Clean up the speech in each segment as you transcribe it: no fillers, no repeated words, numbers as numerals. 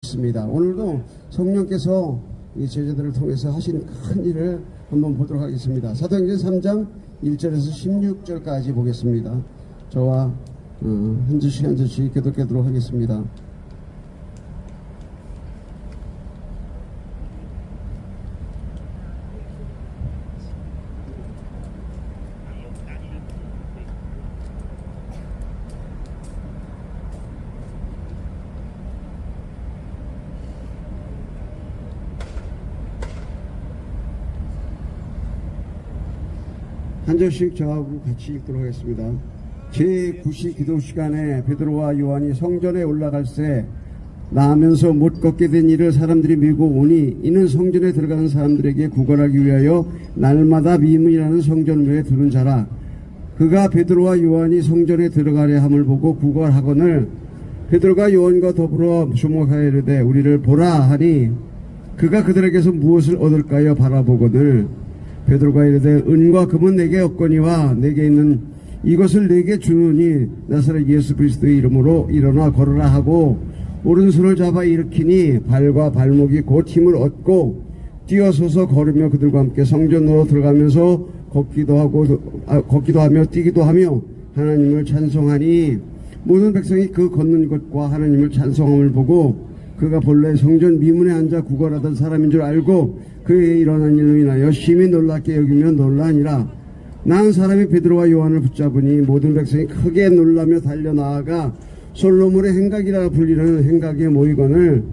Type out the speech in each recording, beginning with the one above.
있습니다. 오늘도 성령께서 이 제자들을 통해서 하시는 큰 일을 한번 보도록 하겠습니다. 사도행전 3장 1절에서 16절까지 보겠습니다. 저와 한 절씩 교독하도록 하겠습니다. 한 절씩 저하고 같이 읽도록 하겠습니다. 제9시 기도 시간에 베드로와 요한이 성전에 올라갈새 나아면서 못 걷게 된 이를 사람들이 밀고 오니 이는 성전에 들어가는 사람들에게 구걸하기 위하여 날마다 미문이라는 성전문에 두는 자라. 그가 베드로와 요한이 성전에 들어가려 함을 보고 구걸하거늘 베드로가 요한과 더불어 주목하여 이르되 우리를 보라 하니 그가 그들에게서 무엇을 얻을까요 바라보거늘 베드로가 이르되 은과 금은 내게 없거니와 내게 있는 이것을 내게 주느니 나사렛 예수 그리스도의 이름으로 일어나 걸으라 하고 오른손을 잡아 일으키니 발과 발목이 곧 힘을 얻고 뛰어서서 걸으며 그들과 함께 성전으로 들어가면서 걷기도 하며 뛰기도 하며 하나님을 찬송하니 모든 백성이 그 걷는 것과 하나님을 찬송함을 보고 그가 본래 성전 미문에 앉아 구걸하던 사람인 줄 알고 그의 일어난 일로 인하여 심히 놀랍게 여기며 놀라니라. 나은 사람이 베드로와 요한을 붙잡으니 모든 백성이 크게 놀라며 달려나아가 솔로몬의 행각이라 불리는 행각에 모이거늘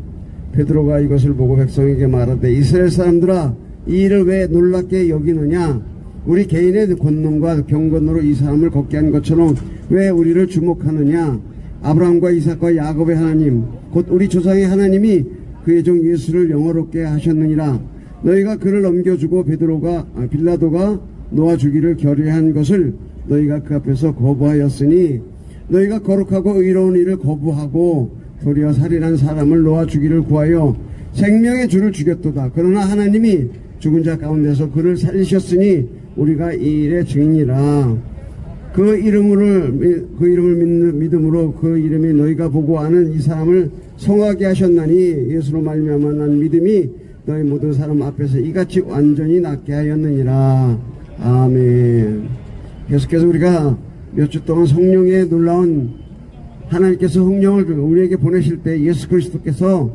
베드로가 이것을 보고 백성에게 말하되 이스라엘 사람들아 이 일을 왜 놀랍게 여기느냐. 우리 개인의 권능과 경건으로 이 사람을 걷게 한 것처럼 왜 우리를 주목하느냐. 아브라함과 이삭과 야곱의 하나님 곧 우리 조상의 하나님이 그의 종 예수를 영화롭게 하셨느니라. 너희가 그를 넘겨주고 빌라도가 놓아주기를 결의한 것을 너희가 그 앞에서 거부하였으니 너희가 거룩하고 의로운 일을 거부하고 도리어 살인한 사람을 놓아주기를 구하여 생명의 주를 죽였도다. 그러나 하나님이 죽은 자 가운데서 그를 살리셨으니 우리가 이 일의 증인이라. 그 이름을 믿음으로 그 이름이 너희가 보고 아는 이 사람을 성하게 하셨나니 예수로 말미암아 난 믿음이 너희 모든 사람 앞에서 이같이 완전히 낫게 하였느니라. 아멘. 계속해서 우리가 몇 주 동안 성령의 놀라운 하나님께서 성령을 우리에게 보내실 때 예수 그리스도께서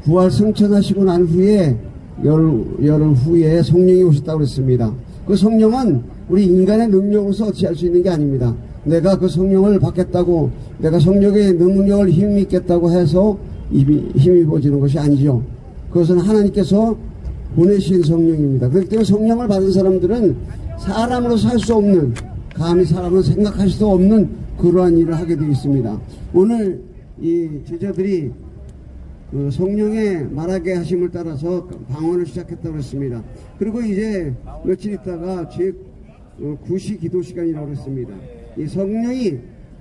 부활 승천하시고 난 후에 열흘 후에 성령이 오셨다고 그랬습니다. 그 성령은 우리 인간의 능력으로서 어찌할 수 있는 게 아닙니다. 내가 그 성령을 받겠다고 내가 성령의 능력을 힘입겠다고 해서 힘입어지는 것이 아니죠. 그것은 하나님께서 보내신 성령입니다. 그렇기 때문에 성령을 받은 사람들은 사람으로서 할 수 없는 감히 사람은 생각할 수도 없는 그러한 일을 하게 되어 있습니다. 오늘 이 제자들이 그 성령의 말하게 하심을 따라서 방언을 시작했다고 했습니다. 그리고 이제 며칠 있다가 제9시 기도 시간이라고 했습니다. 이 성령이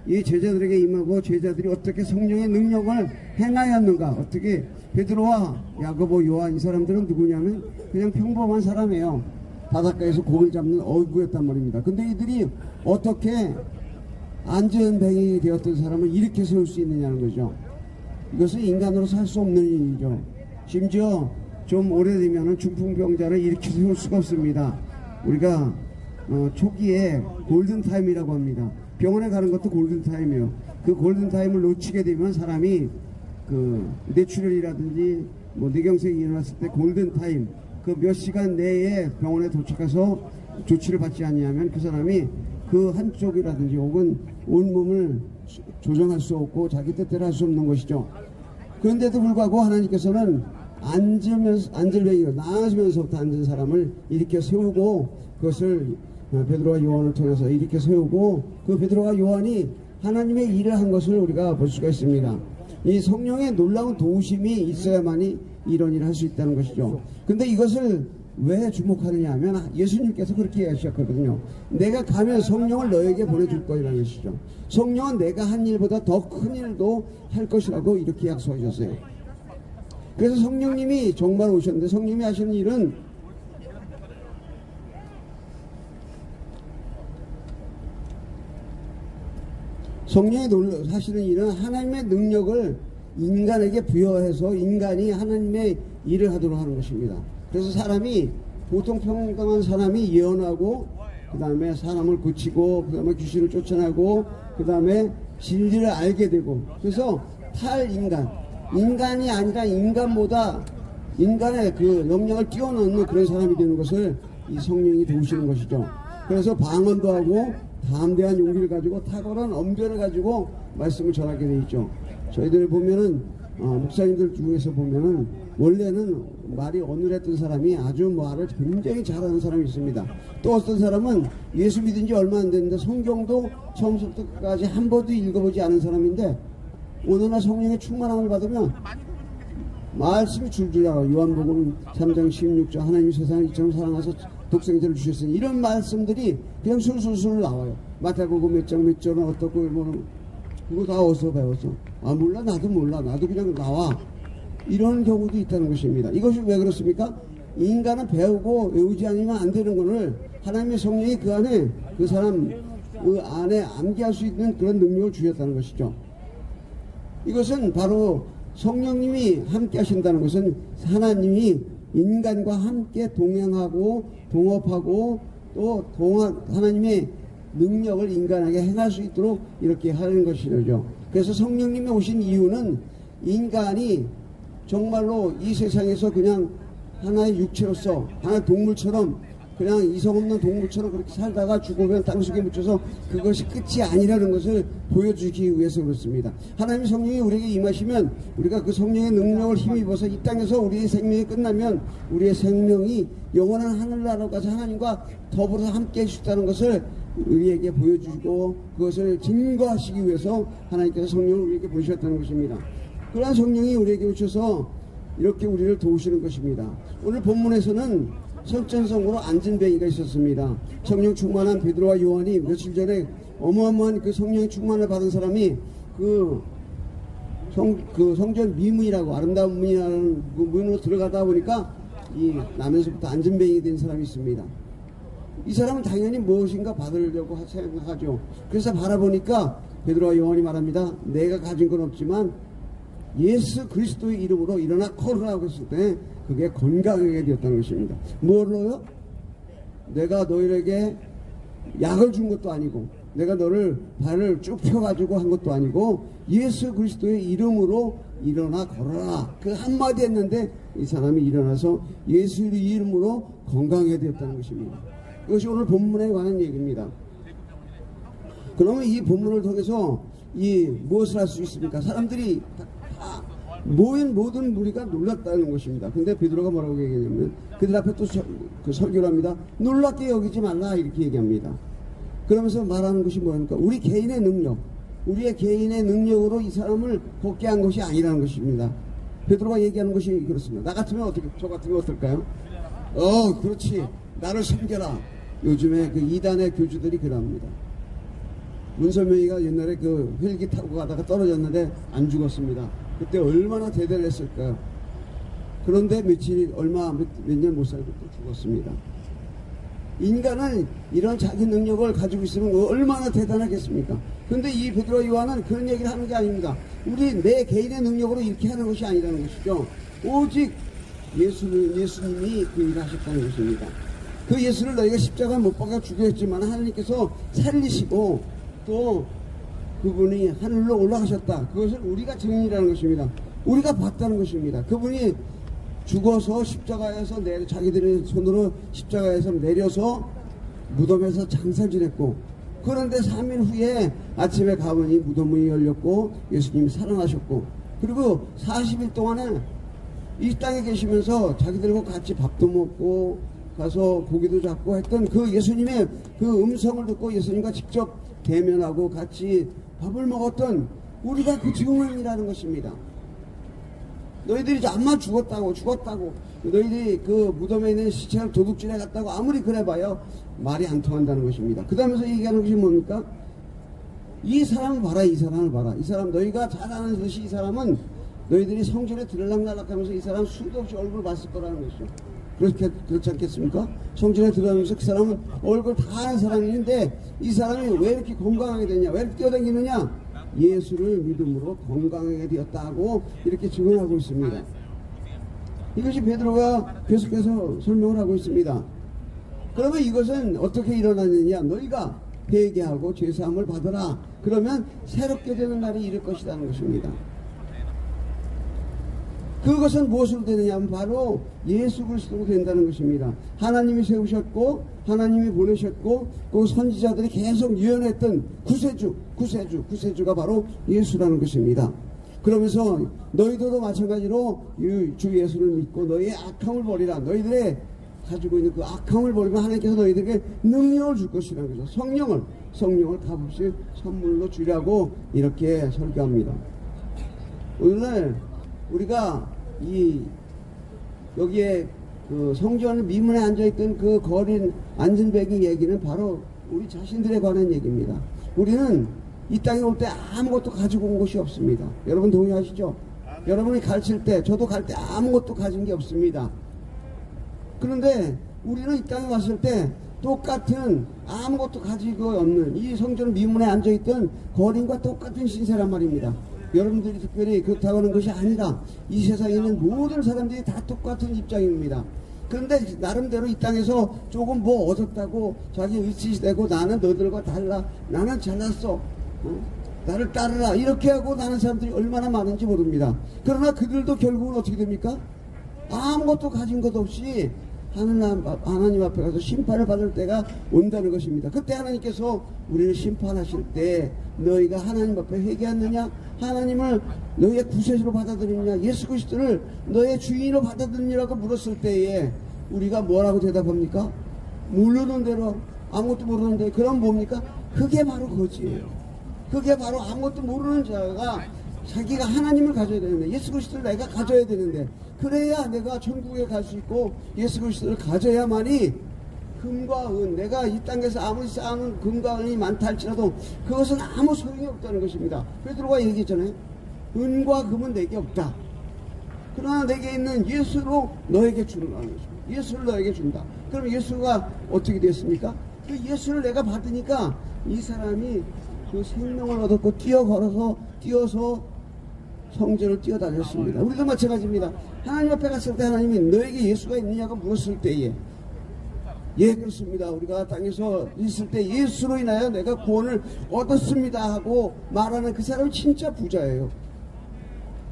이 제자들에게 임하고 제자들이 어떻게 성령의 능력을 행하였는가. 어떻게 베드로와 야고보 요한 이 사람들은 누구냐면 그냥 평범한 사람이에요. 바닷가에서 고기를 잡는 어부였단 말입니다. 근데 이들이 어떻게 안전뱅이 되었던 사람을 이렇게 세울 수 있느냐는 거죠. 이것은 인간으로서 할 수 없는 일이죠. 심지어 좀 오래되면 중풍병자를 이렇게 세울 수가 없습니다. 우리가 초기에 골든타임이라고 합니다. 병원에 가는 것도 골든타임이에요. 그 골든타임을 놓치게 되면 사람이 그 뇌출혈이라든지 뇌경색이 일어났을 때 골든타임 그 몇 시간 내에 병원에 도착해서 조치를 받지 않냐면 그 사람이 그 한쪽이라든지 혹은 온몸을 조정할 수 없고 자기 뜻대로 할 수 없는 것이죠. 그런데도 불구하고 하나님께서는 안절뱅이로 나아지면서부터 앉은 사람을 일으켜 세우고 그것을 베드로와 요한을 통해서 일으켜 세우고 그 베드로와 요한이 하나님의 일을 한 것을 우리가 볼 수가 있습니다. 이 성령의 놀라운 도우심이 있어야만이 이런 일을 할 수 있다는 것이죠. 근데 이것을 왜 주목하느냐 하면 예수님께서 그렇게 하셨거든요. 내가 가면 성령을 너에게 보내줄 거라는 것이죠. 성령은 내가 한 일보다 더 큰 일도 할 것이라고 이렇게 약속하셨어요. 그래서 성령님이 정말 오셨는데 성령님이 하시는 일은 성령이 하시는 일은 하나님의 능력을 인간에게 부여해서 인간이 하나님의 일을 하도록 하는 것입니다. 그래서 사람이 보통 평범한 사람이 예언하고 그 다음에 사람을 고치고 그 다음에 귀신을 쫓아내고 그 다음에 진리를 알게 되고 그래서 탈인간 인간이 아니라 인간보다 인간의 그 역량을 뛰어넘는 그런 사람이 되는 것을 이 성령이 도우시는 것이죠. 그래서 방언도 하고 담대한 용기를 가지고 탁월한 언변을 가지고 말씀을 전하게 돼 있죠. 저희들 보면은 목사님들 중에서 보면은 원래는 말이 어눌했던 사람이 아주 말을 굉장히 잘하는 사람이 있습니다. 또 어떤 사람은 예수 믿은 지 얼마 안 됐는데 성경도 처음부터 끝까지 한 번도 읽어보지 않은 사람인데 오늘날 성령의 충만함을 받으면 말씀이 줄줄 나와요. 요한복음 3장 16절 하나님이 세상을 이처럼 사랑하사 독생자를 주셨으니 이런 말씀들이 그냥 술술술 나와요. 마태복음 몇 장 몇 절은 어떻고 뭐 그거 다 어디서 배웠어? 아 몰라 나도 몰라 나도 그냥 나와 이런 경우도 있다는 것입니다. 이것이 왜 그렇습니까? 인간은 배우고 외우지 않으면 안 되는 것을 하나님의 성령이 그 안에 그 사람 그 안에 암기할 수 있는 그런 능력을 주셨다는 것이죠. 이것은 바로 성령님이 함께 하신다는 것은 하나님이 인간과 함께 동행하고 동업하고 또 하나님의 능력을 인간에게 행할 수 있도록 이렇게 하는 것이죠. 그래서 성령님이 오신 이유는 인간이 정말로 이 세상에서 그냥 하나의 육체로서 하나의 동물처럼 그냥 이성 없는 동물처럼 그렇게 살다가 죽으면 땅속에 묻혀서 그것이 끝이 아니라는 것을 보여주기 위해서 그렇습니다. 하나님의 성령이 우리에게 임하시면 우리가 그 성령의 능력을 힘입어서 이 땅에서 우리의 생명이 끝나면 우리의 생명이 영원한 하늘나라로 가서 하나님과 더불어서 함께 해주셨다는 것을 우리에게 보여주시고 그것을 증거하시기 위해서 하나님께서 성령을 우리에게 보내셨다는 것입니다. 그러한 성령이 우리에게 오셔서 이렇게 우리를 도우시는 것입니다. 오늘 본문에서는 설전성으로 안진뱅이가 있었습니다. 성령 충만한 베드로와 요한이 며칠 전에 어마어마한 그 성령의 충만을 받은 사람이 그 성전 미문이라고 아름다운 문이라는 그 문으로 들어가다 보니까 이 나면서부터 안진뱅이 된 사람이 있습니다. 이 사람은 당연히 무엇인가 받으려고 생각하죠. 그래서 바라보니까 베드로와 요한이 말합니다. 내가 가진 건 없지만 예수 그리스도의 이름으로 일어나 걸으라고 했을 때 그게 건강하게 되었다는 것입니다. 뭐로요? 내가 너희에게 약을 준 것도 아니고 내가 너를 발을 쭉 펴가지고 한 것도 아니고 예수 그리스도의 이름으로 일어나 걸어라. 그 한마디 했는데 이 사람이 일어나서 예수의 이름으로 건강하게 되었다는 것입니다. 이것이 오늘 본문에 관한 얘기입니다. 그러면 이 본문을 통해서 무엇을 할 수 있습니까? 사람들이 모인 모든 무리가 놀랐다는 것입니다. 근데 베드로가 뭐라고 얘기하냐면 그들 앞에 또 그 설교를 합니다. 놀랍게 여기지 말라 이렇게 얘기합니다. 그러면서 말하는 것이 뭐입니까? 우리 개인의 능력, 우리의 개인의 능력으로 이 사람을 걷게 한 것이 아니라는 것입니다. 베드로가 얘기하는 것이 그렇습니다. 나 같으면 어떻게, 저 같으면 어떨까요? 그렇지. 나를 섬겨라. 요즘에 그 이단의 교주들이 그럽니다. 문선명이가 옛날에 그 헬기 타고 가다가 떨어졌는데 안 죽었습니다. 그때 얼마나 대대를 했을까요? 그런데 몇 년 못 살고 또 죽었습니다. 인간은 이런 자기 능력을 가지고 있으면 얼마나 대단하겠습니까? 그런데 이 베드로와 요한은 그런 얘기를 하는 게 아닙니다. 내 개인의 능력으로 이렇게 하는 것이 아니라는 것이죠. 오직 예수님이 그 일을 하셨다는 것입니다. 그 예수를 너희가 십자가에 못 박아 죽였지만 하나님께서 살리시고 또 그분이 하늘로 올라가셨다. 그것을 우리가 증인이라는 것입니다. 우리가 봤다는 것입니다. 그분이 죽어서 십자가에서 자기들의 손으로 십자가에서 내려서 무덤에서 장사를 지냈고 그런데 3일 후에 아침에 가보니 무덤문이 열렸고 예수님이 살아나셨고 그리고 40일 동안에 이 땅에 계시면서 자기들과 같이 밥도 먹고 가서 고기도 잡고 했던 그 예수님의 그 음성을 듣고 예수님과 직접 대면하고 같이 밥을 먹었던 우리가 그 증인이라는 것입니다. 너희들이 암만 죽었다고 너희들이 그 무덤에 있는 시체를 도둑질해 갔다고 아무리 그래봐요 말이 안 통한다는 것입니다. 그 다음에서 얘기하는 것이 뭡니까? 이 사람을 봐라. 이 사람 너희가 잘 아는 듯이 이 사람은 너희들이 성전에 들락날락하면서 이 사람 수도 없이 얼굴을 봤을 거라는 것이죠. 그렇지 않겠습니까? 성전에 들어가면서 그 사람은 얼굴 다 아는 사람인데 이 사람이 왜 이렇게 건강하게 되냐, 왜 이렇게 뛰어다니느냐? 예수를 믿음으로 건강하게 되었다고 이렇게 증언하고 있습니다. 이것이 베드로가 계속해서 설명을 하고 있습니다. 그러면 이것은 어떻게 일어나느냐? 너희가 회개하고 죄사함을 받으라. 그러면 새롭게 되는 날이 이를 것이라는 것입니다. 그것은 무엇으로 되느냐 하면 바로 예수 그리스도로 된다는 것입니다. 하나님이 세우셨고 하나님이 보내셨고 그 선지자들이 계속 예언했던 구세주가 바로 예수라는 것입니다. 그러면서 너희들도 마찬가지로 주 예수를 믿고 너희의 악함을 버리라. 너희들의 가지고 있는 그 악함을 버리면 하나님께서 너희들에게 능력을 줄 것이라는 거죠. 성령을 값없이 선물로 주라고 이렇게 설교합니다. 오늘날 우리가 여기에 그 성전 미문에 앉아있던 그 거린 안전뱅이 얘기는 바로 우리 자신들에 관한 얘기입니다. 우리는 이 땅에 올 때 아무것도 가지고 온 것이 없습니다. 여러분 동의하시죠? 여러분이 가르칠 때 저도 갈 때 아무것도 가진 게 없습니다. 그런데 우리는 이 땅에 왔을 때 똑같은 아무것도 가지고 없는 이 성전 미문에 앉아있던 거린과 똑같은 신세란 말입니다. 여러분들이 특별히 그렇다고 하는 것이 아니라 이 세상에 있는 모든 사람들이 다 똑같은 입장입니다. 그런데 나름대로 이 땅에서 조금 뭐 얻었다고 자기 의치시 되고 나는 너들과 달라, 나는 잘났어, 나를 따르라 이렇게 하고 나는 사람들이 얼마나 많은지 모릅니다. 그러나 그들도 결국은 어떻게 됩니까? 아무것도 가진 것 없이 하나님 앞에 가서 심판을 받을 때가 온다는 것입니다. 그때 하나님께서 우리를 심판하실 때 너희가 하나님 앞에 회개하느냐, 하나님을 너희의 구세주로 받아들이느냐, 예수 그리스도를 너의 주인으로 받아들이냐고 물었을 때에 우리가 뭐라고 대답합니까? 모르는 대로 아무것도 모르는데 그럼 뭡니까? 그게 바로 거지예요. 그게 바로 아무것도 모르는 자가 자기가 하나님을 가져야 되는데, 예수 그리스도를 내가 가져야 되는데, 그래야 내가 천국에 갈 수 있고 예수 그리스도를 가져야만이 금과 은, 내가 이 땅에서 아무리 쌓아놓은 금과 은이 많다 할지라도 그것은 아무 소용이 없다는 것입니다. 베드로가 얘기했잖아요. 은과 금은 내게 없다. 그러나 내게 있는 예수로 너에게 주는 것입니다. 예수를 너에게 준다. 그럼 예수가 어떻게 됐습니까? 그 예수를 내가 받으니까 이 사람이 그 생명을 얻었고 뛰어서 성전을 뛰어다녔습니다. 우리도 마찬가지입니다. 하나님 앞에 갔을 때 하나님이 너에게 예수가 있느냐고 물었을 때에 예 그렇습니다. 우리가 땅에서 있을 때 예수로 인하여 내가 구원을 얻었습니다 하고 말하는 그 사람은 진짜 부자예요.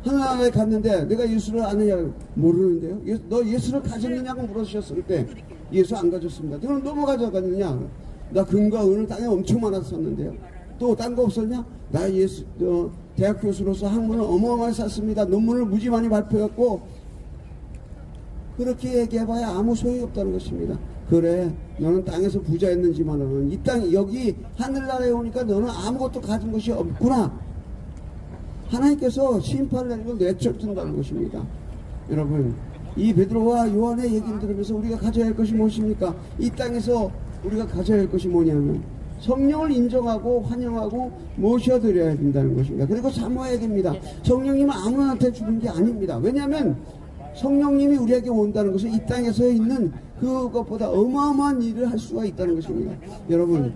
하나님에 갔는데 내가 예수를 아느냐고 모르는데요. 너 예수를 가졌느냐고 물으셨을 때 예수 안 가졌습니다. 그럼 너 뭐 가져갔느냐? 나 금과 은을 땅에 엄청 많았었는데요. 또 딴 거 없었냐? 나 대학 교수로서 학문을 어마어마하게 쌌습니다. 논문을 무지 많이 발표했고, 그렇게 얘기해봐야 아무 소용이 없다는 것입니다. 그래, 너는 땅에서 부자였는지만은 이 땅 여기 하늘나라에 오니까 너는 아무것도 가진 것이 없구나. 하나님께서 심판을 내리고 내쫓는다는 것입니다. 여러분, 이 베드로와 요한의 얘기를 들으면서 우리가 가져야 할 것이 무엇입니까? 이 땅에서 우리가 가져야 할 것이 뭐냐면 성령을 인정하고 환영하고 모셔드려야 된다는 것입니다. 그리고 사모해야 됩니다. 성령님은 아무나한테 주는 게 아닙니다. 왜냐하면 성령님이 우리에게 온다는 것은 이 땅에서 있는 그것보다 어마어마한 일을 할 수가 있다는 것입니다. 여러분,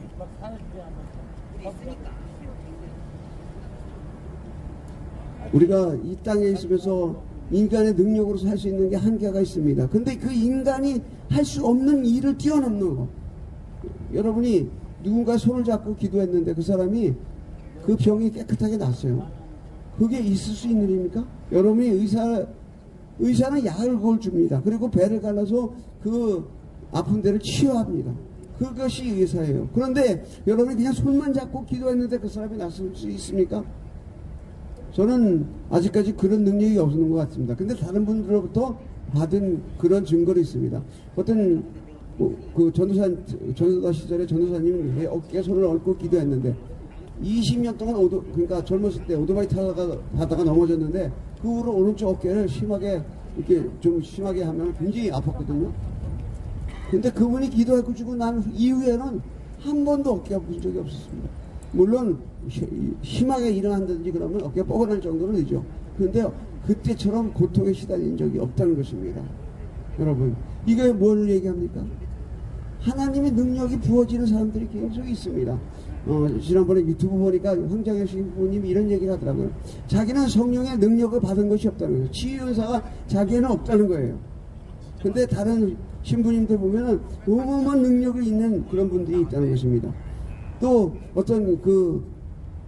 우리가 이 땅에 있으면서 인간의 능력으로 살 수 있는 게 한계가 있습니다. 근데 그 인간이 할 수 없는 일을 뛰어넘는 거. 여러분이 누군가 손을 잡고 기도했는데 그 사람이 그 병이 깨끗하게 났어요. 그게 있을 수 있는 일입니까? 여러분이 의사는 약을 그걸 줍니다. 그리고 배를 갈라서 그 아픈 데를 치유합니다. 그것이 의사예요. 그런데 여러분이 그냥 손만 잡고 기도했는데 그 사람이 낫을 수 있습니까? 저는 아직까지 그런 능력이 없는 것 같습니다. 근데 다른 분들로부터 받은 그런 증거가 있습니다. 어떤 그 전도사 시절에 전도사님이 어깨에 손을 얹고 기도했는데 20년 동안 그러니까 젊었을 때 오토바이 타다가 넘어졌는데 그 후로 오른쪽 어깨를 심하게 이렇게 좀 심하게 하면 굉장히 아팠거든요. 근데 그분이 기도하고 주고 난 이후에는 한 번도 어깨가 아픈 적이 없었습니다. 물론 심하게 일어난다든지 그러면 어깨가 뻐근할 정도는 되죠. 그런데 그때처럼 고통에 시달린 적이 없다는 것입니다. 여러분, 이게 뭘 얘기합니까? 하나님의 능력이 부어지는 사람들이 계속 있습니다. 지난번에 유튜브 보니까 황장현 신부님이 이런 얘기를 하더라고요. 자기는 성령의 능력을 받은 것이 없다는 거예요. 치유연사가 자기에는 없다는 거예요. 근데 다른 신부님들 보면은 어마어마한 능력이 있는 그런 분들이 있다는 것입니다. 또 어떤 그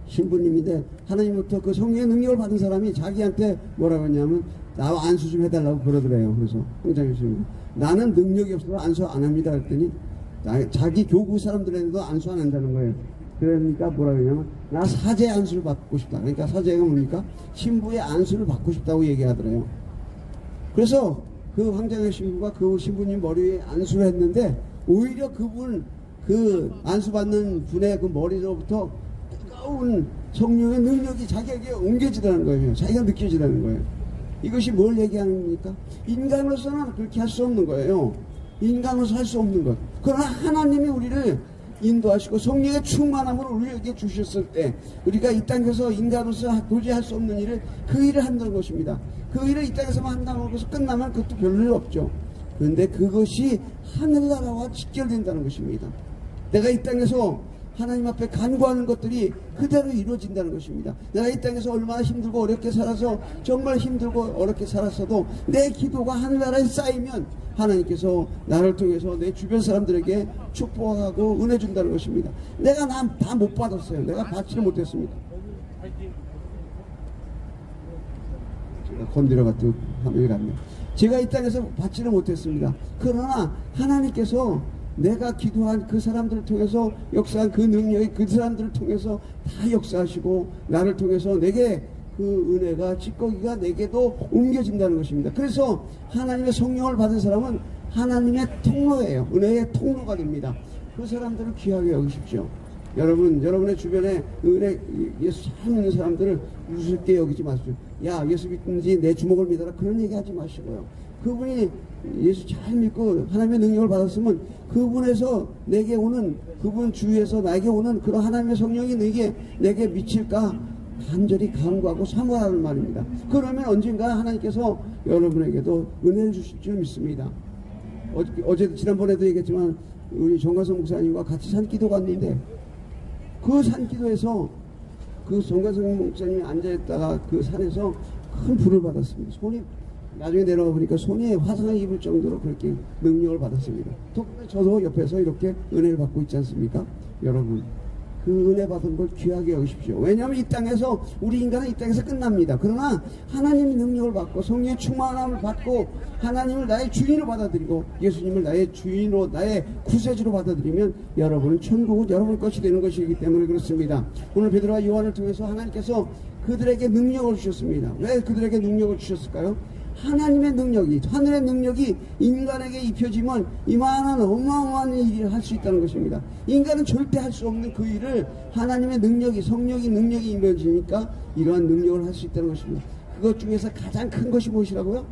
신부님인데 하나님부터 그 성령의 능력을 받은 사람이 자기한테 뭐라고 했냐면 나와 안수 좀 해달라고 그러더래요. 그래서 황장현 신부 나는 능력이 없어서 안수 안 합니다 그랬더니 자기 교구 사람들에게도 안수 안 한다는 거예요. 그러니까 뭐라고 하냐면 나 사제 안수를 받고 싶다. 그러니까 사제가 뭡니까? 신부의 안수를 받고 싶다고 얘기하더래요. 그래서 그 황장현 신부가 그 신부님 머리 위에 안수를 했는데 오히려 그분 그 안수받는 분의 그 머리로부터 뜨거운 성령의 능력이 자기에게 옮겨지다는 거예요. 자기가 느껴지다는 거예요. 이것이 뭘 얘기하는 겁니까? 인간으로서는 그렇게 할 수 없는 거예요. 인간으로서 할 수 없는 것. 그러나 하나님이 우리를 인도하시고 성령의 충만함을 우리에게 주셨을 때 우리가 이 땅에서 인간으로서 도저히 할 수 없는 일을 그 일을 한다는 것입니다. 그 일을 이 땅에서만 한다고 해서 끝나면 그것도 별일 없죠. 그런데 그것이 하늘나라와 직결된다는 것입니다. 내가 이 땅에서 하나님 앞에 간구하는 것들이 그대로 이루어진다는 것입니다. 내가 이 땅에서 얼마나 힘들고 어렵게 살아서 정말 힘들고 어렵게 살았어도 내 기도가 하늘나라에 쌓이면 하나님께서 나를 통해서 내 주변 사람들에게 축복하고 은혜 준다는 것입니다. 내가 다 못 받았어요. 내가 받지를 못했습니다. 제가 건드려갔더니 화면이 갔네요. 제가 이 땅에서 받지를 못했습니다. 그러나 하나님께서 내가 기도한 그 사람들을 통해서 역사한 그 능력이 그 사람들을 통해서 다 역사하시고 나를 통해서 내게 그 은혜가 찌꺼기가 내게도 옮겨진다는 것입니다. 그래서 하나님의 성령을 받은 사람은 하나님의 통로예요. 은혜의 통로가 됩니다. 그 사람들을 귀하게 여기십시오. 여러분의 주변에 은혜 예수 잘 믿는 사람들을 우습게 여기지 마십시오. 야 예수 믿든지 내 주먹을 믿어라 그런 얘기 하지 마시고요. 그분이 예수 잘 믿고 하나님의 능력을 받았으면 그분에서 내게 오는 그분 주위에서 나에게 오는 그런 하나님의 성령이 내게 미칠까 간절히 간구하고 사모하는 말입니다. 그러면 언젠가 하나님께서 여러분에게도 은혜를 주실 줄 믿습니다. 어제 지난번에도 얘기했지만 우리 정관성 목사님과 같이 산기도 갔는데 그 산기도에서 그 정관성 목사님이 앉아있다가 그 산에서 큰 불을 받았습니다. 손이 나중에 내려가 보니까 손에 화상을 입을 정도로 그렇게 능력을 받았습니다. 덕분에 저도 옆에서 이렇게 은혜를 받고 있지 않습니까? 여러분 그 은혜 받은 걸 귀하게 여기십시오. 왜냐하면 이 땅에서 우리 인간은 이 땅에서 끝납니다. 그러나 하나님의 능력을 받고 성령의 충만함을 받고 하나님을 나의 주인으로 받아들이고 예수님을 나의 주인으로 나의 구세주로 받아들이면 여러분은 천국은 여러분 것이 되는 것이기 때문에 그렇습니다. 오늘 베드로와 요한을 통해서 하나님께서 그들에게 능력을 주셨습니다. 왜 그들에게 능력을 주셨을까요? 하나님의 능력이 하늘의 능력이 인간에게 입혀지면 이만한 어마어마한 일을 할 수 있다는 것입니다. 인간은 절대 할 수 없는 그 일을 하나님의 능력이 능력이 입혀지니까 이러한 능력을 할 수 있다는 것입니다. 그것 중에서 가장 큰 것이 무엇이라고요?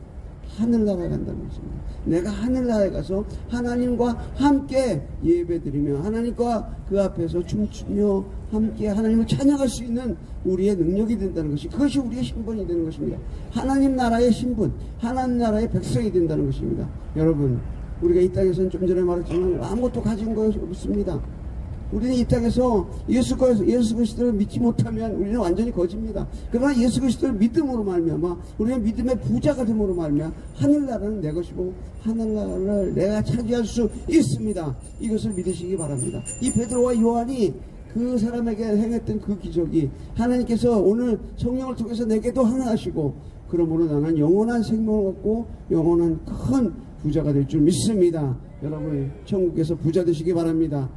하늘나라에 간다는 것입니다. 내가 하늘나라에 가서 하나님과 함께 예배드리며 하나님과 그 앞에서 춤추며 함께 하나님을 찬양할 수 있는 우리의 능력이 된다는 것이 그것이 우리의 신분이 되는 것입니다. 하나님 나라의 신분, 하나님 나라의 백성이 된다는 것입니다. 여러분 우리가 이 땅에서는 좀 전에 말했지만 아무것도 가진 것이 없습니다. 우리는 이 땅에서 예수 그리스도를 믿지 못하면 우리는 완전히 거짓입니다. 그러나 예수 그리스도를 믿음으로 말미암아 우리는 믿음의 부자가 됨으로 말미암아 하늘나라는 내 것이고 하늘나라를 내가 차지할 수 있습니다. 이것을 믿으시기 바랍니다. 이 베드로와 요한이 그 사람에게 행했던 그 기적이 하나님께서 오늘 성령을 통해서 내게도 하나하시고 그러므로 나는 영원한 생명을 얻고 영원한 큰 부자가 될 줄 믿습니다. 여러분 천국에서 부자 되시기 바랍니다.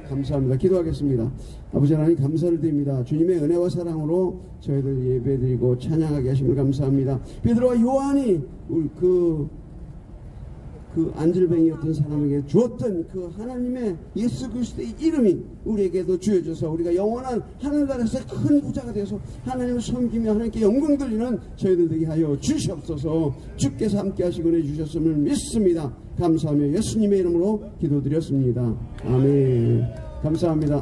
감사합니다. 기도하겠습니다. 아버지 하나님 감사를 드립니다. 주님의 은혜와 사랑으로 저희들 예배드리고 찬양하게 하심을 감사합니다. 베드로와 요한이 그 안질뱅이였던 사람에게 주었던 그 하나님의 예수 그리스도의 이름이 우리에게도 주어져서 우리가 영원한 하늘나라에서 큰 부자가 되어서 하나님을 섬기며 하나님께 영광 돌리는 저희들 되게 하여 주시옵소서. 주께서 함께 하시고 은혜 주셨음을 믿습니다. 감사하며 예수님의 이름으로 기도드렸습니다. 아멘. 감사합니다.